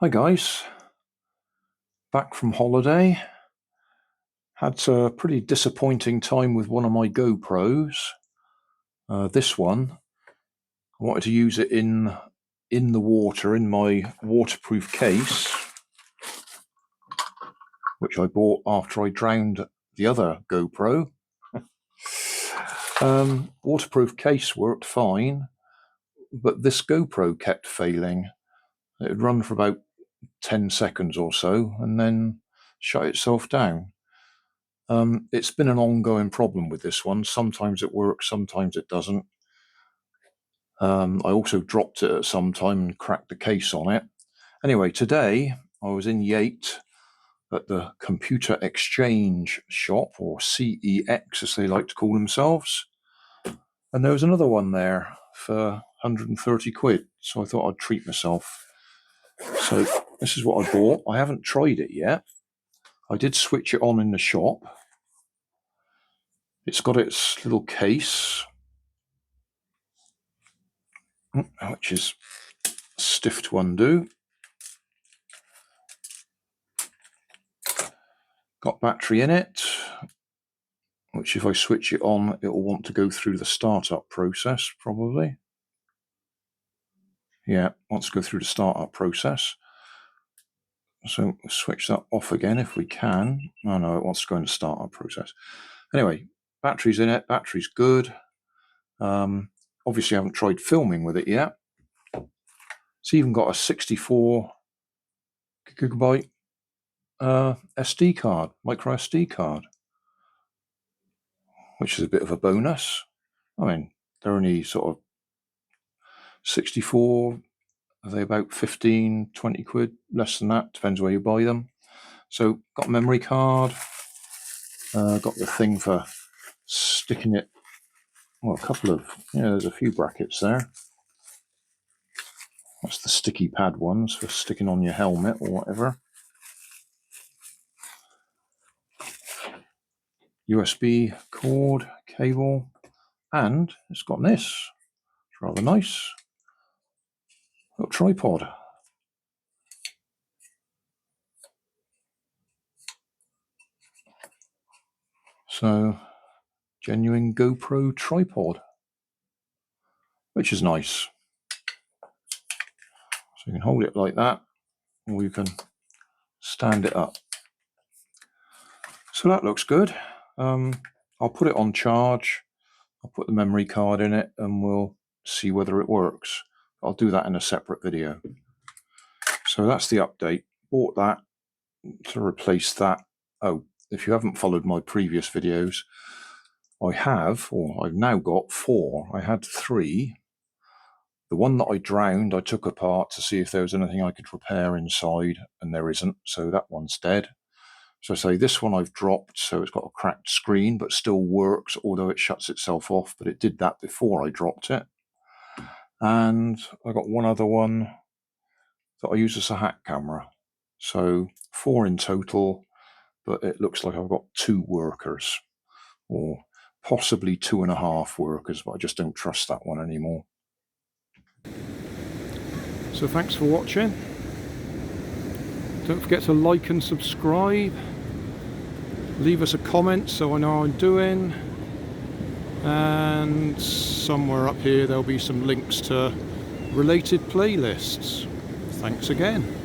Hi guys, back from holiday. Had a pretty disappointing time with one of my GoPros. This one, I wanted to use it in the water, in my waterproof case, which I bought after I drowned the other GoPro. Waterproof case worked fine, but this GoPro kept failing. It would run for about 10 seconds or so and then shut itself down. It's been an ongoing problem with this one. Sometimes it works, sometimes it doesn't. I also dropped it at some time and cracked the case on it. Anyway, today I was in Yate at the Computer Exchange Shop, or CEX as they like to call themselves. And there was another one there for 130 quid. So I thought I'd treat myself. So this is what I bought. I haven't tried it yet. I did switch it on in the shop. It's got its little case, which is stiff to undo. Got battery in it, which if I switch it on, it will want to go through the startup process, probably. Yeah, wants to go through the startup process. So switch that off again if we can. Oh no, it wants to go in the startup process. Anyway, battery's in it, battery's good. Obviously I haven't tried filming with it yet. It's even got a 64 gigabyte SD card, micro SD card, which is a bit of a bonus. I mean, they're only sort of 64, are they about 15, 20 quid, less than that, depends where you buy them. So got a memory card, got the thing for sticking it, well, a couple of, there's a few brackets there. That's the sticky pad ones for sticking on your helmet or whatever. USB cord, cable, and it's got this. It's rather nice. Little tripod. So, genuine GoPro tripod, which is nice. So you can hold it like that, or you can stand it up. So that looks good. I'll put it on charge. I'll put the memory card in it and we'll see whether it works. I'll do that in a separate video. So that's the update. Bought that to replace that. Oh, if you haven't followed my previous videos, I've now got 4. I had 3. The one that I drowned, I took apart to see if there was anything I could repair inside, and there isn't, so that one's dead. So I say this one I've dropped, so it's got a cracked screen, but still works, although it shuts itself off, but it did that before I dropped it. And I got one other one that I use as a hack camera. So 4 in total, but it looks like I've got 2 workers, or possibly 2.5 workers, but I just don't trust that one anymore. So thanks for watching. Don't forget to like and subscribe. Leave us a comment so I know how I'm doing. And somewhere up here there'll be some links to related playlists. Thanks again.